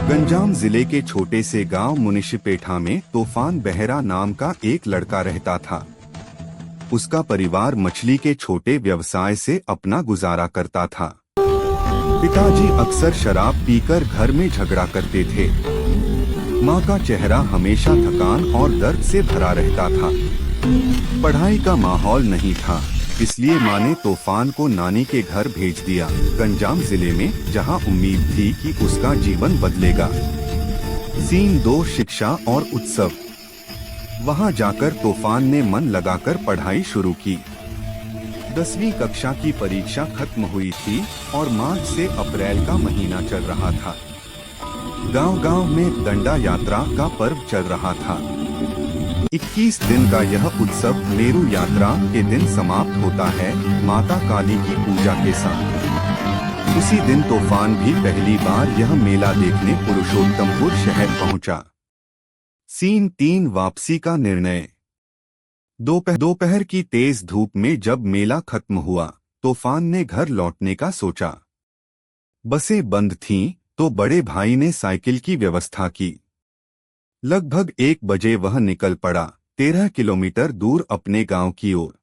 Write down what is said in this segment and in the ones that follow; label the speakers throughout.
Speaker 1: गंजाम जिले के छोटे से गांव मुनिशिपेठा में तूफान बेहरा नाम का एक लड़का रहता था। उसका परिवार मछली के छोटे व्यवसाय से अपना गुजारा करता था। पिताजी अक्सर शराब पीकर घर में झगड़ा करते थे। माँ का चेहरा हमेशा थकान और दर्द से भरा रहता था। पढ़ाई का माहौल नहीं था, इसलिए माँ ने तूफान को नानी के घर भेज दिया, गंजाम जिले में, जहाँ उम्मीद थी कि उसका जीवन बदलेगा। सीन 2 शिक्षा और उत्सव। वहाँ जाकर तूफान ने मन लगाकर पढ़ाई शुरू की। 10वीं कक्षा की परीक्षा खत्म हुई थी और मार्च से अप्रैल का महीना चल रहा था। गांव-गांव में डंडा यात्रा का पर्व चल रहा था। 21 दिन का यह उत्सव मेरू यात्रा के दिन समाप्त होता है, माता काली की पूजा के साथ। उसी दिन तूफान भी पहली बार यह मेला देखने पुरुषोत्तमपुर शहर पहुंचा। सीन 3 वापसी का निर्णय। दोपहर की तेज धूप में जब मेला खत्म हुआ, तूफान ने घर लौटने का सोचा। बसें बंद थीं, तो बड़े भाई ने साइकिल की व्यवस्था की। लगभग 1 बजे वह निकल पड़ा, 13 किलोमीटर दूर अपने गांव की ओर।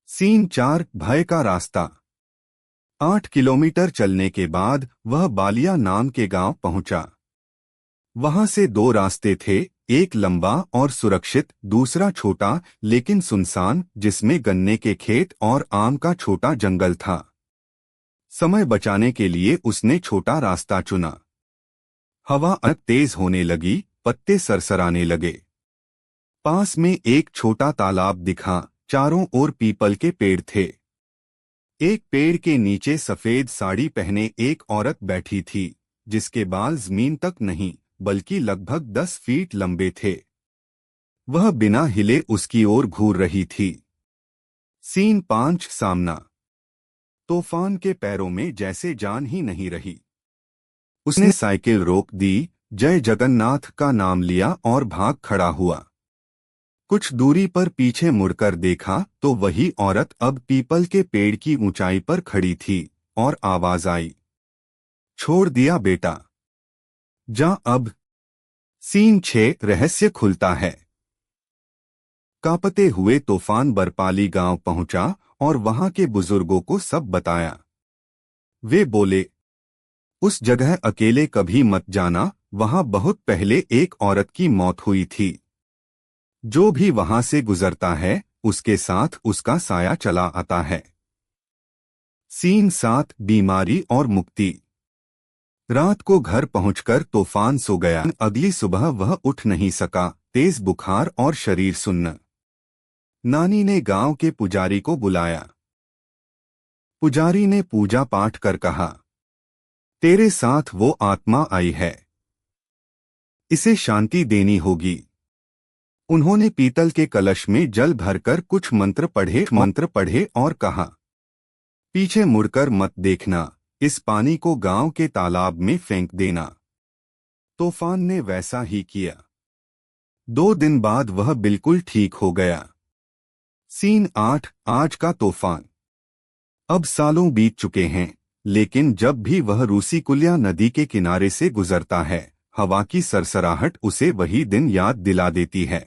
Speaker 1: सीन 4 भय का रास्ता। 8 किलोमीटर चलने के बाद वह बालिया नाम के गांव पहुंचा। वहां से 2 रास्ते थे, एक लंबा और सुरक्षित, दूसरा छोटा लेकिन सुनसान, जिसमें गन्ने के खेत और आम का छोटा जंगल था। समय बचाने के लिए उसने छोटा रास्ता चुना। हवा तेज होने लगी, पत्ते सरसराने लगे। पास में एक छोटा तालाब दिखा, चारों ओर पीपल के पेड़ थे। एक पेड़ के नीचे सफेद साड़ी पहने एक औरत बैठी थी, जिसके बाल जमीन तक नहीं बल्कि लगभग 10 फीट लंबे थे। वह बिना हिले उसकी ओर घूर रही थी। सीन 5 सामना। तूफान के पैरों में जैसे जान ही नहीं रही। उसने साइकिल रोक दी, जय जगन्नाथ का नाम लिया और भाग खड़ा हुआ। कुछ दूरी पर पीछे मुड़कर देखा तो वही औरत अब पीपल के पेड़ की ऊंचाई पर खड़ी थी और आवाज आई, छोड़ दिया बेटा, जा अब। सीन 6 रहस्य खुलता है। कांपते हुए तूफान बरपाली गांव पहुंचा और वहां के बुजुर्गों को सब बताया। वे बोले, उस जगह अकेले कभी मत जाना, वहां बहुत पहले एक औरत की मौत हुई थी। जो भी वहां से गुजरता है, उसके साथ उसका साया चला आता है। सीन 7 बीमारी और मुक्ति। रात को घर पहुंचकर तूफान सो गया। अगली सुबह वह उठ नहीं सका, तेज बुखार और शरीर सुन्न। नानी ने गांव के पुजारी को बुलाया। पुजारी ने पूजा पाठ कर कहा, तेरे साथ वो आत्मा आई है, इसे शांति देनी होगी। उन्होंने पीतल के कलश में जल भरकर कुछ मंत्र पढ़े और कहा, पीछे मुड़कर मत देखना, इस पानी को गांव के तालाब में फेंक देना। तूफान ने वैसा ही किया। 2 दिन बाद वह बिल्कुल ठीक हो गया। सीन 8 आज का तूफान। अब सालों बीत चुके हैं, लेकिन जब भी वह रूसीकुल्या नदी के किनारे से गुजरता है, हवा की सरसराहट उसे वही दिन याद दिला देती है।